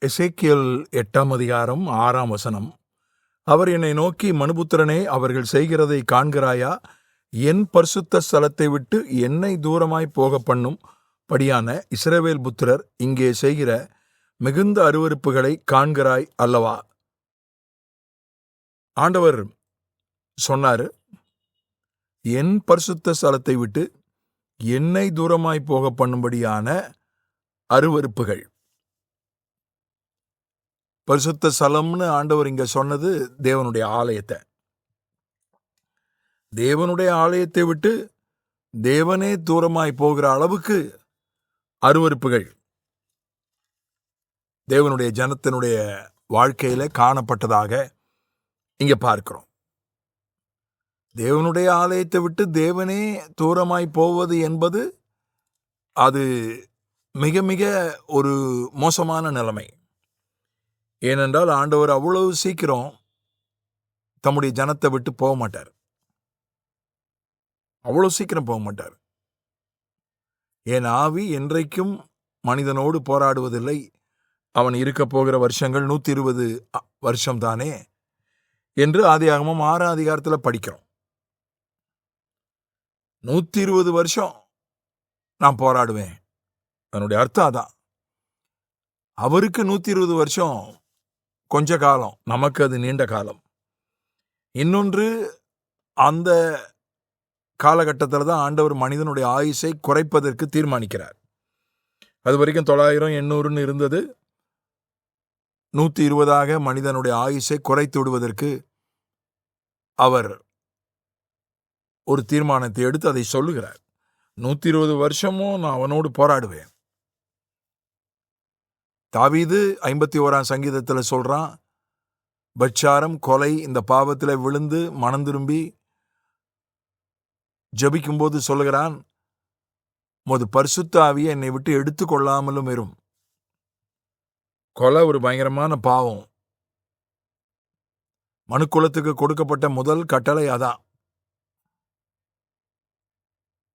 எசேக்கியேல் 8ஆம் அதிகாரம் 6ஆம் வசனம். அவர் என்னை நோக்கி, மனுபுத்திரனே, அவர்கள் செய்கிறதை காண்கிறாயா? என் பரிசுத்த ஸ்தலத்தை விட்டு என்னை தூரமாய் போக பண்ணும் படியான இஸ்ரவேல் புத்திரர் இங்கே செய்கிற மிகுந்த அருவருப்புகளை காண்கிறாய் அல்லவா? ஆண்டவர் சொன்னாரு, என் பரிசுத்த ஸ்தலத்தை விட்டு என்னை தூரமாய் போக பண்ணும்படியான அருவருப்புகள். பரிசுத்த ஸ்தலம்னு ஆண்டவர் இங்க சொன்னது தேவனுடைய ஆலயத்தை. தேவனுடைய ஆலயத்தை விட்டு தேவனே தூரமாய் போகிற அளவுக்கு அருவருப்புகள் தேவனுடைய ஜனத்தினுடைய வாழ்க்கையில காணப்பட்டதாக இங்க பார்க்கிறோம். தேவனுடைய ஆலயத்தை விட்டு தேவனே தூரமாய் போவது என்பது அது மிக மிக ஒரு மோசமான நிலைமை. ஏனென்றால் ஆண்டவர் அவ்வளவு சீக்கிரம் தம்முடைய ஜனத்தை விட்டு போக மாட்டார். அவ்வளவு சீக்கிரம் போக மாட்டார். என் ஆவி என்றைக்கும் மனிதனோடு போராடுவதில்லை. அவன் இருக்க போகிற வருஷங்கள் 120 வருஷம் தானே என்று ஆதியாகமம் 6ஆம் அதிகாரத்தில் படிக்கிறோம். 120 வருஷம் நான் போராடுவேன். அதனுடைய அர்த்தம் அதான். அவருக்கு 120 வருஷம் கொஞ்ச காலம், நமக்கு அது நீண்ட காலம். இன்னொன்று, அந்த காலகட்டத்தில் தான் ஆண்டவர் மனிதனுடைய ஆயுசை குறைப்பதற்கு தீர்மானிக்கிறார். அது வரைக்கும் 900 800 இருந்தது. 120 மனிதனுடைய ஆயுசை குறைத்து விடுவதற்கு அவர் ஒரு தீர்மானத்தை எடுத்து அதை சொல்லுகிறார். 120 வருஷமும் நான் அவனோடு போராடுவேன். தாவீது 51ஆம் சங்கீதத்தில் சொல்றான், பட்சாரம், கொலை, இந்த பாவத்தில் விழுந்து மனம் திரும்பி ஜபிக்கும்போது சொல்லுகிறான், உமது பரிசுத்த ஆவியை என்னை விட்டு எடுத்து கொள்ளாமலும் இரும். கொலை ஒரு பயங்கரமான பாவம். மனுக்குலத்துக்கு கொடுக்கப்பட்ட முதல் கட்டளை அதான்.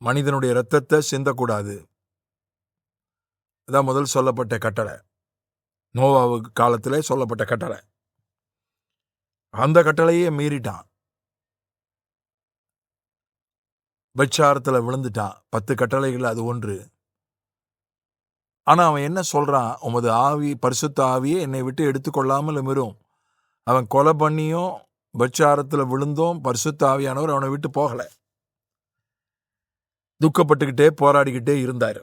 மனிதனுடைய இரத்தத்தை சிந்தக்கூடாது. அதான் முதல் சொல்லப்பட்ட கட்டளை. நோவாவு காலத்திலே சொல்லப்பட்ட கட்டளை. அந்த கட்டளையே மீறிட்டான். பட்சாரத்தில் விழுந்துட்டான். 10 கட்டளைகள் அது ஒன்று. ஆனா அவன் என்ன சொல்றான்? உமது ஆவி, பரிசுத்த ஆவியே என்னை விட்டு எடுத்துக்கொள்ளாமல் இரும். அவன் கொலை பண்ணியும் பட்சாரத்தில் விழுந்தும் பரிசுத்த ஆவியானவர் அவனை விட்டு போகல. துக்கப்பட்டுக்கிட்டே போராடிக்கிட்டே இருந்தார்.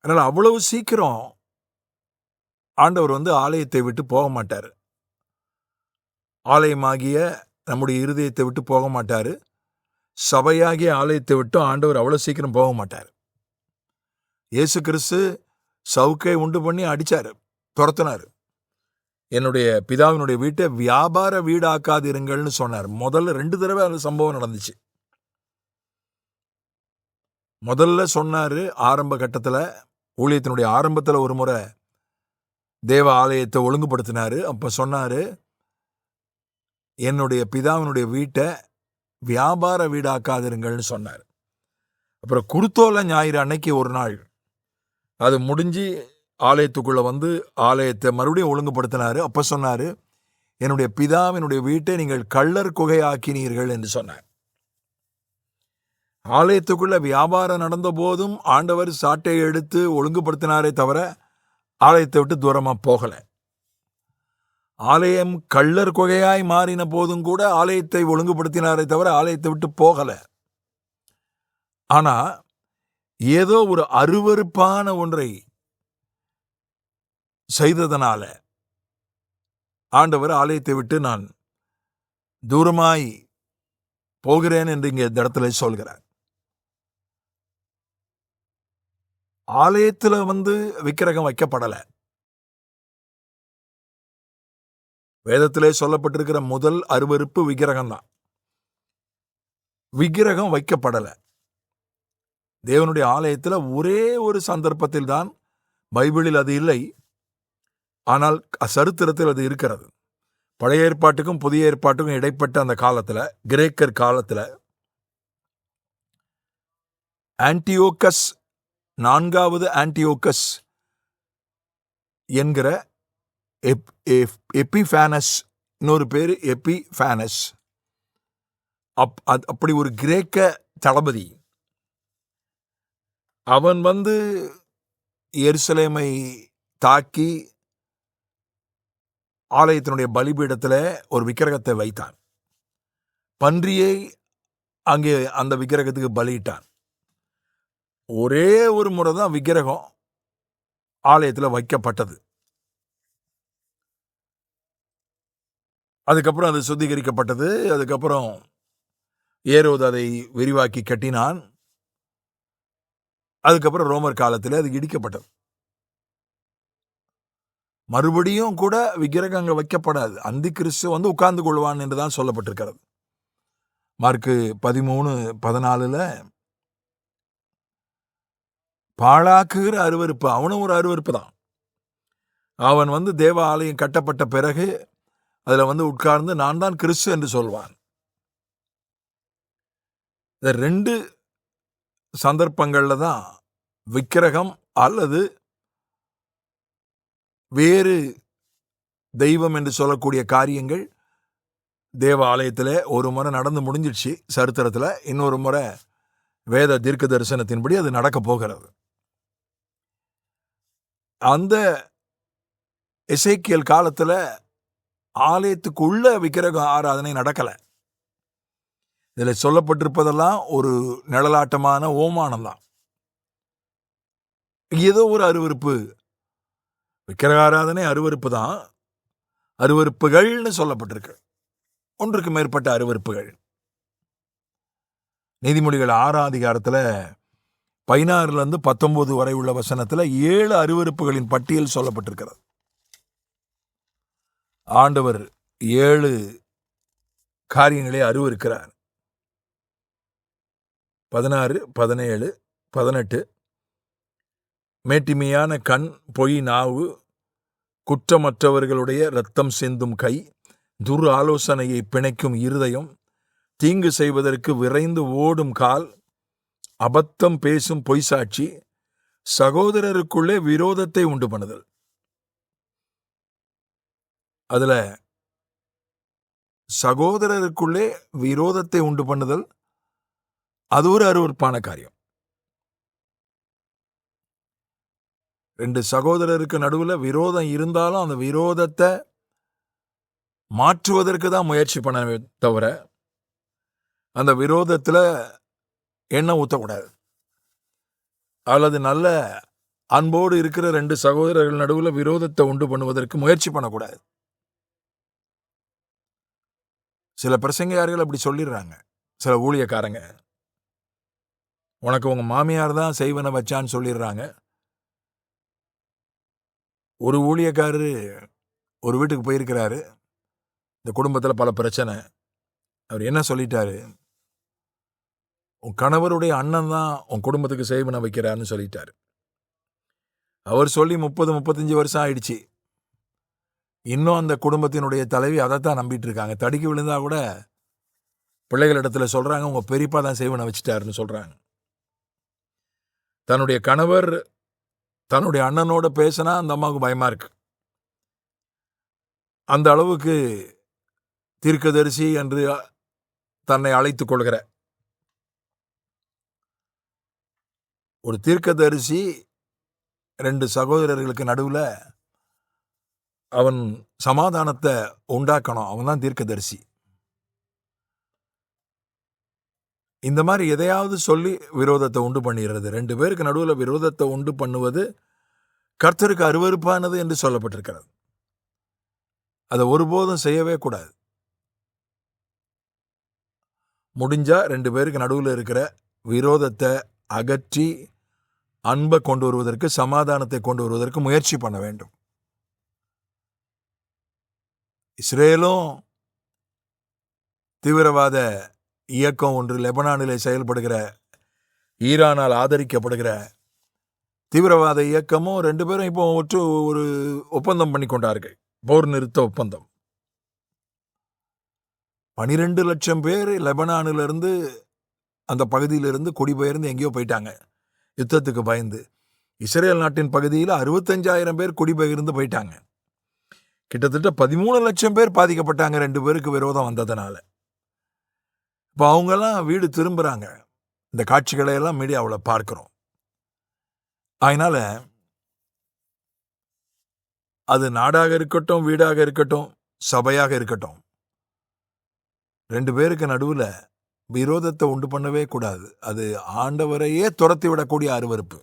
அதனால அவ்வளவு சீக்கிரம் ஆண்டவர் ஆலயத்தை விட்டு போக மாட்டார். ஆலயமாகிய நம்முடைய இருதயத்தை விட்டு போக மாட்டாரு. சபையாகிய ஆலயத்தை விட்டு ஆண்டவர் அவ்வளவு சீக்கிரம் போக மாட்டார். இயேசு கிறிஸ்து சவுக்கை உண்டு பண்ணி அடிச்சாரு, துரத்தினாரு. என்னுடைய பிதாவினுடைய வீட்டை வியாபார வீடாக்காதிருங்கள்னு சொன்னார். முதல்ல 2 தடவை அந்த சம்பவம் நடந்துச்சு. முதல்ல சொன்னாரு ஆரம்ப கட்டத்துல, ஊழியத்தினுடைய ஆரம்பத்துல ஒரு முறை தேவ ஆலயத்தை ஒழுங்குபடுத்தினாரு. அப்ப சொன்னாரு, என்னுடைய பிதாவினுடைய வீட்டை வியாபார வீடாக்காதிருங்கள்னு சொன்னார். அப்புறம் குருத்தோலை ஞாயிறு அன்னைக்கு ஒரு நாள் அது முடிஞ்சு ஆலயத்துக்குள்ள ஆலயத்தை மறுபடியும் ஒழுங்குபடுத்தினாரு. அப்ப சொன்னாரு, என்னுடைய பிதாவினுடைய வீட்டை நீங்கள் கள்ளர் குகையாக்கினீர்கள் என்று சொன்னார். ஆலயத்துக்குள்ள வியாபாரம் நடந்த போதும் ஆண்டவர் சாட்டை எடுத்து ஒழுங்குபடுத்தினாரே தவிர ஆலயத்தை விட்டு தூரமா போகல. ஆலயம் கள்ளர் குகையாய் மாறின போதும் கூட ஆலயத்தை ஒழுங்குபடுத்தினாரே தவிர ஆலயத்தை விட்டு போகல. ஆனா ஏதோ ஒரு அருவருப்பான ஒன்றை செய்ததனால ஆண்டவர் ஆலயத்தை விட்டு நான் தூரமாய் போகிறேன் என்று இங்க இந்த இடத்துல சொல்கிறார். ஆலயத்துல விக்கிரகம் வைக்கப்படல. வேதத்திலே சொல்லப்பட்டிருக்கிற முதல் அருவருப்பு விக்கிரகம் தான். விக்கிரகம் வைக்கப்படல. தேவனுடைய ஆலயத்தில் ஒரே ஒரு சந்தர்ப்பத்தில் தான், பைபிளில் அது இல்லை, ஆனால் சரித்திரத்தில் அது இருக்கிறது. பழைய ஏற்பாட்டுக்கும் புதிய ஏற்பாட்டுக்கும் இடைப்பட்ட அந்த காலத்தில், கிரேக்கர் காலத்தில், ஆன்டியோக்கஸ் 4வது ஆன்டியோக்கஸ் என்கிற எபிஃபானஸ், இன்னொரு பேர் எபிஃபானஸ், அப்படி ஒரு கிரேக்க தளபதி. அவன் எருசலேமை தாக்கி ஆலயத்தினுடைய பலிபீடத்தில் ஒரு விக்கிரகத்தை வைத்தான். பன்றியை அங்கே அந்த விக்கிரகத்துக்கு பலியிட்டான். ஒரே ஒரு முறை தான் விக்கிரகம் ஆலயத்தில் வைக்கப்பட்டது. அதுக்கப்புறம் அது சுத்திகரிக்கப்பட்டது. அதுக்கப்புறம் ஏரோது அதை விரிவாக்கி கட்டினான். அதுக்கப்புறம் ரோமர் காலத்தில் அது இடிக்கப்பட்டது. மறுபடியும் கூட விக்கிரகம் அங்கே வைக்கப்படாது. அந்தி கிறிஸ்து உட்கார்ந்து கொள்வான் என்று தான் சொல்லப்பட்டிருக்கிறது. மார்க்கு 13:14 பாழாக்குகிற அருவருப்பு, அவனும் ஒரு அருவருப்பு தான். அவன் தேவ ஆலயம் கட்டப்பட்ட பிறகு அதில் உட்கார்ந்து நான் தான் கிறிஸ்து என்று சொல்வான். இந்த 2 சந்தர்ப்பங்களில் தான் விக்கிரகம் அல்லது வேறு தெய்வம் என்று சொல்லக்கூடிய காரியங்கள் தேவ ஆலயத்தில் ஒரு முறை நடந்து முடிஞ்சிடுச்சு சரித்திரத்தில். இன்னொரு முறை வேத தீர்க்க தரிசனத்தின்படி அது நடக்க போகிறது. அந்த எசேக்கியேல் காலத்தில் ஆலயத்துக்குள்ள விக்கிரக ஆராதனை நடக்கலை. இதில் சொல்லப்பட்டிருப்பதெல்லாம் ஒரு நிழலாட்டமான ஓமானம் தான். ஏதோ ஒரு அருவருப்பு, விக்கிரக ஆராதனை அருவருப்பு தான். அருவருப்புகள்னு சொல்லப்பட்டிருக்கு, ஒன்றுக்கு மேற்பட்ட அருவருப்புகள். நீதிமொழிகள் 6ஆம் அதிகாரத்தில் 16-19 வரை உள்ள வசனத்தில் 7 அருவருப்புகளின் பட்டியல் சொல்லப்பட்டிருக்கிறது. ஆண்டவர் 7 காரியங்களை அருவருக்கிறார். 16, 17, 18 மேட்டிமையான கண், பொய் நாவு, குற்றமற்றவர்களுடைய இரத்தம் சிந்தும் கை, துர் ஆலோசனையை பிணைக்கும் இருதயம், தீங்கு செய்வதற்கு விரைந்து ஓடும் கால், அபத்தம் பேசும் பொய் சாட்சி, சகோதரருக்குள்ளே விரோதத்தை உண்டு பண்ணுதல். அதுல சகோதரருக்குள்ளே விரோதத்தை உண்டு பண்ணுதல் அது ஒரு அருவருப்பான காரியம். 2 சகோதரருக்கு நடுவில் விரோதம் இருந்தாலும் அந்த விரோதத்தை மாற்றுவதற்கு தான் முயற்சி பண்ண தவிர அந்த விரோதத்தில் எண்ணெய் ஊற்றக்கூடாது. அல்லது நல்ல அன்போடு இருக்கிற 2 சகோதரர்கள் நடுவில் விரோதத்தை உண்டு பண்ணுவதற்கு முயற்சி பண்ணக்கூடாது. சில பிரசங்கியார்கள் அப்படி சொல்லிடுறாங்க. சில ஊழியக்காரங்க, உனக்கு உங்க மாமியார் தான் செய்வன வச்சான்னு சொல்லிடுறாங்க. ஒரு ஊழியக்காரரு ஒரு வீட்டுக்கு போயிருக்கிறாரு. இந்த குடும்பத்தில் பல பிரச்சனை. அவர் என்ன சொல்லிட்டாரு, உன் கணவருடைய அண்ணன் தான் உன் குடும்பத்துக்கு செய்வன வைக்கிறாருன்னு சொல்லிட்டாரு. அவர் சொல்லி 30-35 வருஷம் ஆயிடுச்சு. இன்னும் அந்த குடும்பத்தினுடைய தலைவி அதைத்தான் நம்பிட்டு இருக்காங்க. தடுக்கி விழுந்தா கூட பிள்ளைகளிடத்துல சொல்றாங்க, உங்க பெரியப்பா தான் செய்வன வச்சுட்டாருன்னு சொல்றாங்க. தன்னுடைய கணவர் தன்னுடைய அண்ணனோட பேசினா அந்த அம்மாவுக்கு பயமா இருக்கு. அந்த அளவுக்கு தீர்க்கதரிசி என்று தன்னை அழைத்துக் கொள்கிற ஒரு தீர்க்கதரிசி 2 சகோதரர்களுக்கு நடுவில் அவன் சமாதானத்தை உண்டாக்கணும். அவன் தான் தீர்க்கதரிசி. இந்த மாதிரி எதையாவது சொல்லி விரோதத்தை உண்டு பண்ணிடுறது, 2 பேருக்கு நடுவில் விரோதத்தை உண்டு பண்ணுவது கர்த்தருக்கு அருவருப்பானது என்று சொல்லப்பட்டிருக்கிறது. அதை ஒருபோதும் செய்யவே கூடாது. முடிஞ்சா 2 பேருக்கு நடுவில் இருக்கிற விரோதத்தை அகற்றி அன்பை கொண்டு வருவதற்கு, சமாதானத்தை கொண்டு வருவதற்கு முயற்சி பண்ண வேண்டும். இஸ்ரேலும் தீவிரவாத இயக்கம் ஒன்று லெபனானிலே செயல்படுகிற, ஈரானால் ஆதரிக்கப்படுகிற தீவிரவாத இயக்கமும் 2 பேரும் இப்போ ஒரு ஒப்பந்தம் பண்ணி கொண்டார்கள். போர் நிறுத்த ஒப்பந்தம். 12 லட்சம் பேர் லெபனானிலிருந்து அந்த பகுதியிலிருந்து குடிபெயர்ந்து எங்கேயோ போயிட்டாங்க யுத்தத்துக்கு பயந்து. இஸ்ரேல் நாட்டின் பகுதியில் 65,000 பேர் குடிபெயர்ந்து போயிட்டாங்க. கிட்டத்தட்ட 13 லட்சம் பேர் பாதிக்கப்பட்டாங்க 2 பேருக்கு விரோதம் வந்ததுனால. இப்போ அவங்கெல்லாம் வீடு திரும்புகிறாங்க. இந்த காட்சிகளை எல்லாம் மீடியாவில் பார்க்குறோம். அதனால அது நாடாக இருக்கட்டும், வீடாக இருக்கட்டும், சபையாக இருக்கட்டும், 2 பேருக்கு நடுவில் விரோதத்தை உண்டு பண்ணவே கூடாது. அது ஆண்டவரையே துரத்தி விடக்கூடிய அருவருப்பு.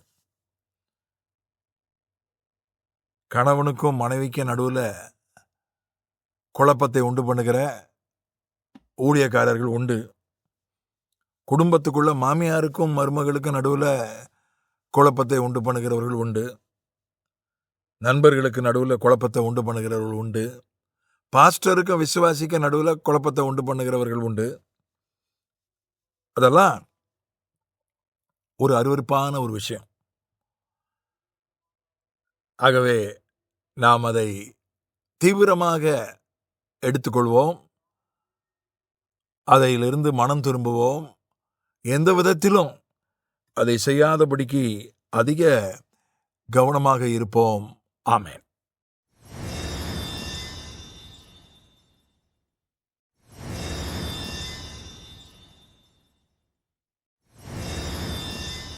கணவனுக்கும் மனைவிக்கும் நடுவில் குழப்பத்தை உண்டு பண்ணுகிற ஊழியக்காரர்கள் உண்டு. குடும்பத்துக்குள்ள மாமியாருக்கும் மருமகளுக்கும் நடுவில் குழப்பத்தை உண்டு பண்ணுகிறவர்கள் உண்டு. நண்பர்களுக்கு நடுவில் குழப்பத்தை உண்டு பண்ணுகிறவர்கள் உண்டு. பாஸ்டருக்கும் விசுவாசிக்க நடுவில் குழப்பத்தை உண்டு பண்ணுகிறவர்கள் உண்டு. அதெல்லாம் ஒரு அருவருப்பான ஒரு விஷயம். ஆகவே நாம் அதை தீவிரமாக எடுத்துக்கொள்வோம். அதிலிருந்து மனம் திரும்புவோம். எந்த விதத்திலும் அதை செய்யாதபடிக்கு அதிக கவனமாக இருப்போம். ஆமென்.